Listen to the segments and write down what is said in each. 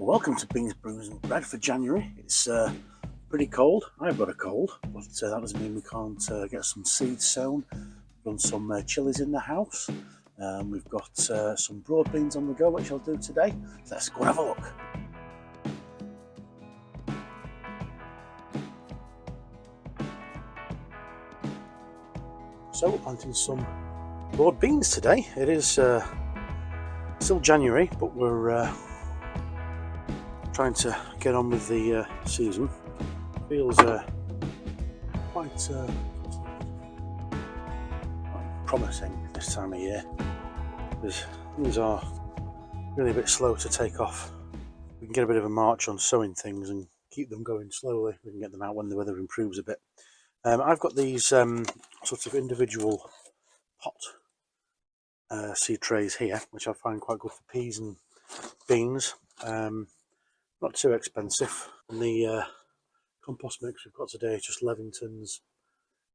Well, welcome to Beans, Brews and Bread for January. It's pretty cold. I've got a cold, but that doesn't mean we can't get some seeds sown. We've done some chillies in the house. We've got some broad beans on the go, which I'll do today. So let's go and have a look. So we're planting some broad beans today. It is still January, but we're trying to get on with the season. Feels quite promising this time of year, because things are really a bit slow to take off. We can get a bit of a march on sowing things and keep them going slowly. We can get them out when the weather improves a bit. I've got these sort of individual pot seed trays here, which I find quite good for peas and beans. Not too expensive. And the compost mix we've got today is just Levington's,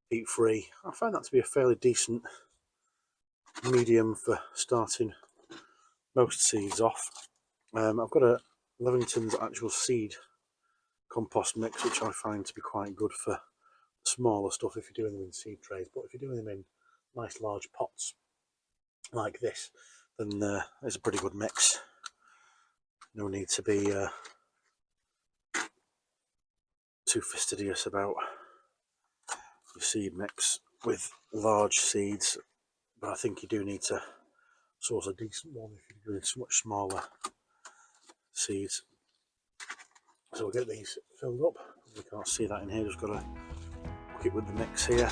peat free. I find that to be a fairly decent medium for starting most seeds off. I've got a Levington's actual seed compost mix, which I find to be quite good for smaller stuff if you're doing them in seed trays, but if you're doing them in nice large pots like this, then it's a pretty good mix. No need to be too fastidious about your seed mix with large seeds, but I think you do need to source a decent one if you're doing much smaller seeds. So we'll get these filled up. You can't see that in here, just got to hook it with the mix here.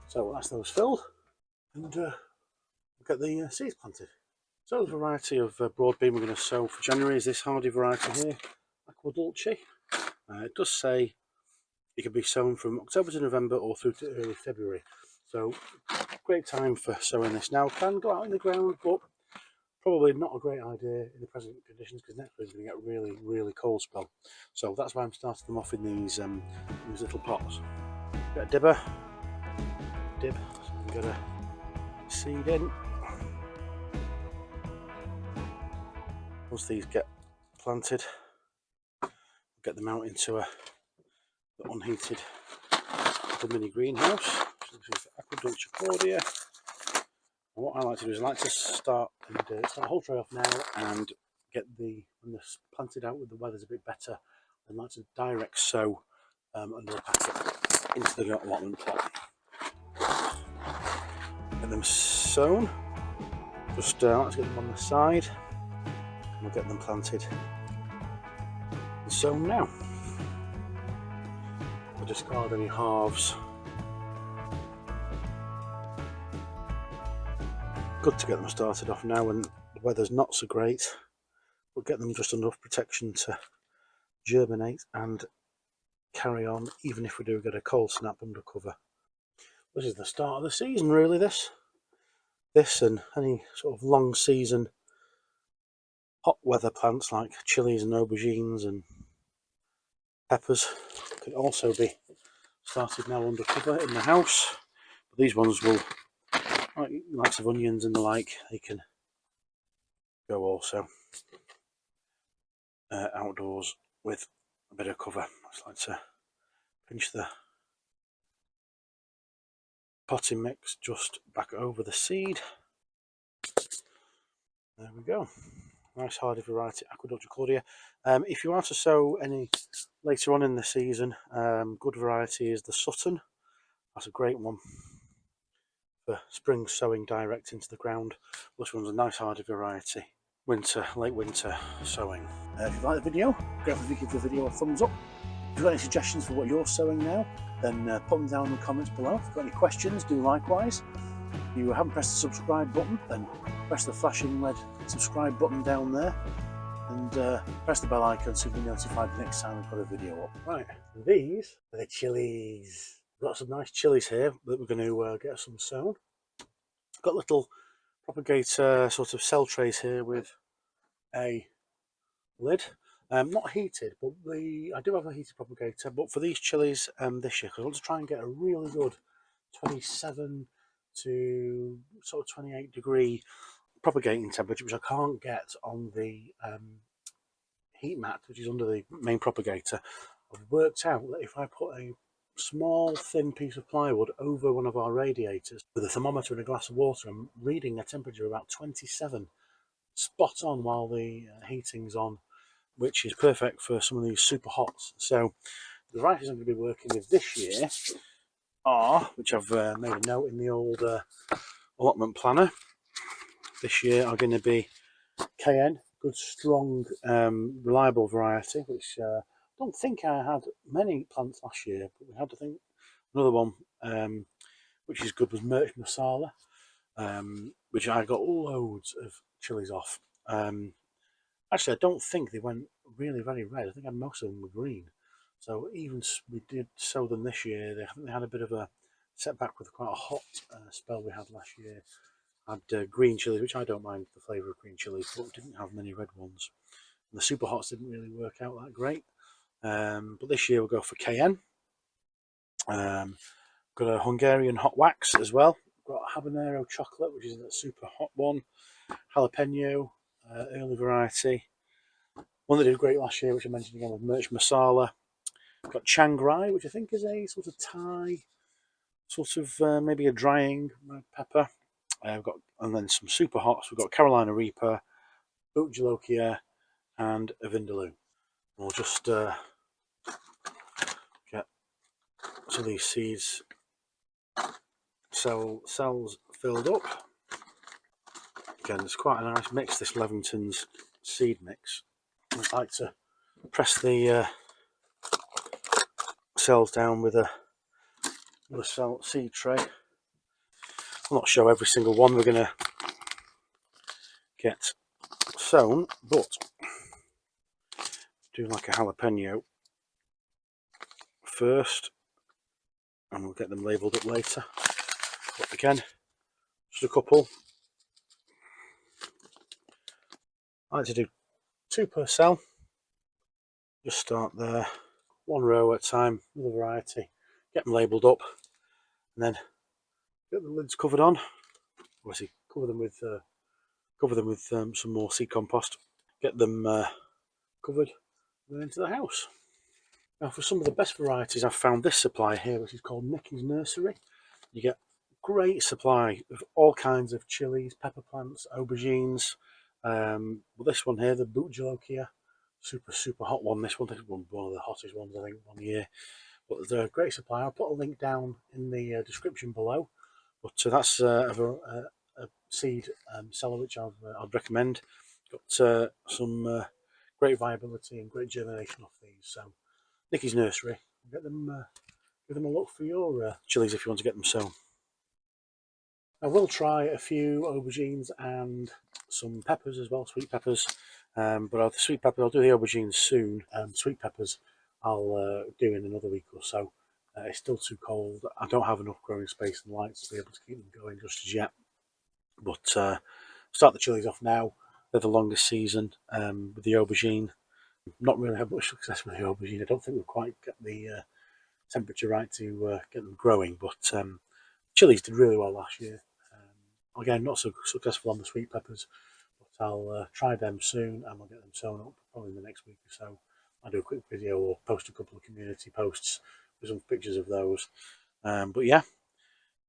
So that's those filled, and we'll get the seeds planted. So the variety of broad bean we're going to sow for January is this hardy variety here, Aquadulce. It does say it can be sown from October to November or through to early February. So great time for sowing this now. Can go out in the ground, but probably not a great idea in the present conditions, because next week is going to get really cold spell. So that's why I'm starting them off in these little pots. Get a dibber. Dib, so we can get a seed in. Once these get planted, we'll get them out into the unheated little mini greenhouse. So this is the Aquadulce hardier. And what I like to do is I like to start the whole tray off now and get when they're planted out with the weather's a bit better, I like to direct sow under a packet into the allotment pot. Get them sown. Just let's get them on the side, and we'll get them planted and sown now. We'll discard any halves. Good to get them started off now when the weather's not so great, but get them just enough protection to germinate and carry on, even if we do get a cold snap under cover. This is the start of the season, really. This and any sort of long season hot weather plants like chillies and aubergines and peppers can also be started now under cover in the house. But these ones will, like lots of onions and the like, they can go also outdoors with a bit of cover. I just like to pinch the potting mix just back over the seed. There we go. Nice hardy variety Aquadulce hardier. If you are to sow any later on in the season, good variety is the Sowing. That's a great one for spring sowing direct into the ground. This one's a nice hardy variety, late winter sowing. If you like the video, definitely give the video a thumbs up. If you've got any suggestions for what you're sowing now, then put them down in the comments below. If you've got any questions, do likewise. If you haven't pressed the subscribe button, then press the flashing red subscribe button down there, and press the bell icon so you can be notified the next time we've got a video up. Right, these are the chillies. We've got some nice chillies here that we're going to get some sown. Got little propagator sort of cell trays here with a lid. Not heated, but I do have a heated propagator. But for these chilies this year, because I want to try and get a really good 27 to sort of 28-degree propagating temperature, which I can't get on the heat mat, which is under the main propagator. I've worked out that if I put a small thin piece of plywood over one of our radiators with a thermometer and a glass of water, I'm reading a temperature of about 27, spot on while the heating's on, which is perfect for some of these super hots. So the varieties I'm going to be working with this year are, which I've made a note in the old allotment planner, this year are going to be Cayenne, good strong reliable variety, which I don't think I had many plants last year, but we had, I think, another one which is good was Merch Masala, which I got loads of chilies off. Actually, I don't think they went really very red. I think most of them were green. So even we did sow them this year. They had a bit of a setback with quite a hot spell we had last year. Had green chilies, which I don't mind the flavour of green chilies, but didn't have many red ones. And the super hots didn't really work out that great. But this year we'll go for Cayenne. Got a Hungarian hot wax as well. Got habanero chocolate, which is a super hot one. Jalapeno, early variety. One that did great last year, which I mentioned again, was Merch Masala. Got Chiang Rai, which I think is a sort of Thai, sort of maybe a drying pepper. And then some super hots. We've got Carolina Reaper, Oat Jalokia, and a Vindaloo. We'll just get some of these seeds cells filled up. Again, it's quite a nice mix, this Levington's seed mix. I like to press the cells down with a seed tray. I'll not show every single one we're going to get sown, but do like a jalapeno first, and we'll get them labelled up later. But again, just a couple. I like to do 2 per cell. Just start there, 1 row at a time, another variety. Get them labelled up, and then get the lids covered on. Obviously, cover them with some more seed compost. Get them covered, and then into the house. Now, for some of the best varieties, I've found this supply here, which is called Nicky's Nursery. You get great supply of all kinds of chilies, pepper plants, aubergines. Well, this one here, the Boot Jalokia, super hot one. This one is one of the hottest ones I think one year. But they're a great supply. I'll put a link down in the description below. But that's a seed seller which I'd recommend. Got some great viability and great germination off these. So Nicky's Nursery. Get them, give them a look for your chilies if you want to get them sown. I will try a few aubergines and some peppers as well, sweet peppers. But the sweet peppers, I'll do the aubergines soon. Sweet peppers, I'll do in another week or so. It's still too cold. I don't have enough growing space and lights to be able to keep them going just as yet. But start the chilies off now. They're the longest season with the aubergine. Not really had much success with the aubergine. I don't think we've quite got the temperature right to get them growing. But chilies did really well last year. Again, not so successful on the sweet peppers, but I'll try them soon and we'll get them sown up probably in the next week or so. I'll do a quick video or post a couple of community posts with some pictures of those. But yeah,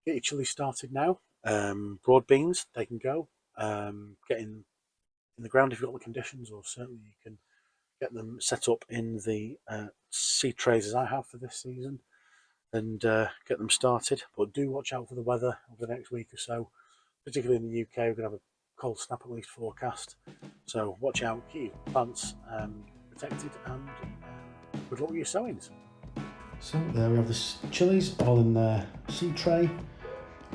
get your chilies started now. Broad beans, they can go. Get in the ground if you've got the conditions, or certainly you can get them set up in the seed trays as I have for this season and get them started. But do watch out for the weather over the next week or so. Particularly in the UK, we're going to have a cold snap at least forecast. So watch out, keep your plants protected, and good luck with your sowings. So there we have the chilies all in their seed tray,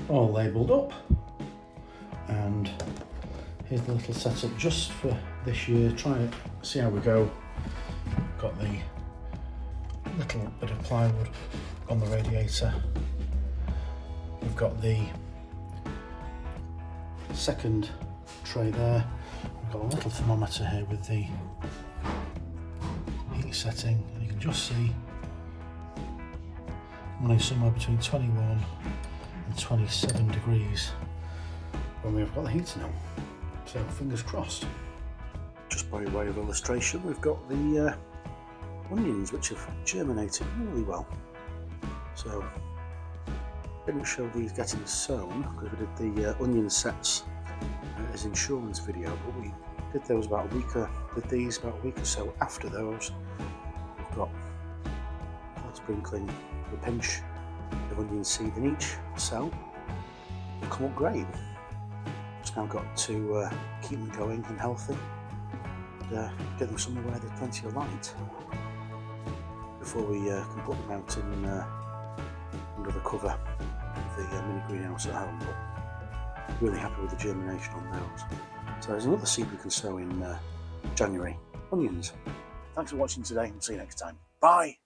all labelled up. And here's the little setup just for this year. Try it, see how we go. Got the little bit of plywood on the radiator. We've got the second tray there. We've got a little thermometer here with the setting, and you can just see running somewhere between 21 and 27 degrees when we've got the heater on. So fingers crossed. Just by way of illustration, we've got the onions which have germinated really well. So didn't show these getting sown because we did the onion sets as insurance video, but we did those about a week or so after those. We've got sprinkling a pinch of onion seed in each cell. They'll come up great. Just now got to keep them going and healthy, and get them somewhere where there's plenty of light before we can put them out in under the cover of the mini greenhouse at home. But really happy with the germination on those. So there's another seed we can sow in January, onions. Thanks for watching today, and see you next time. Bye!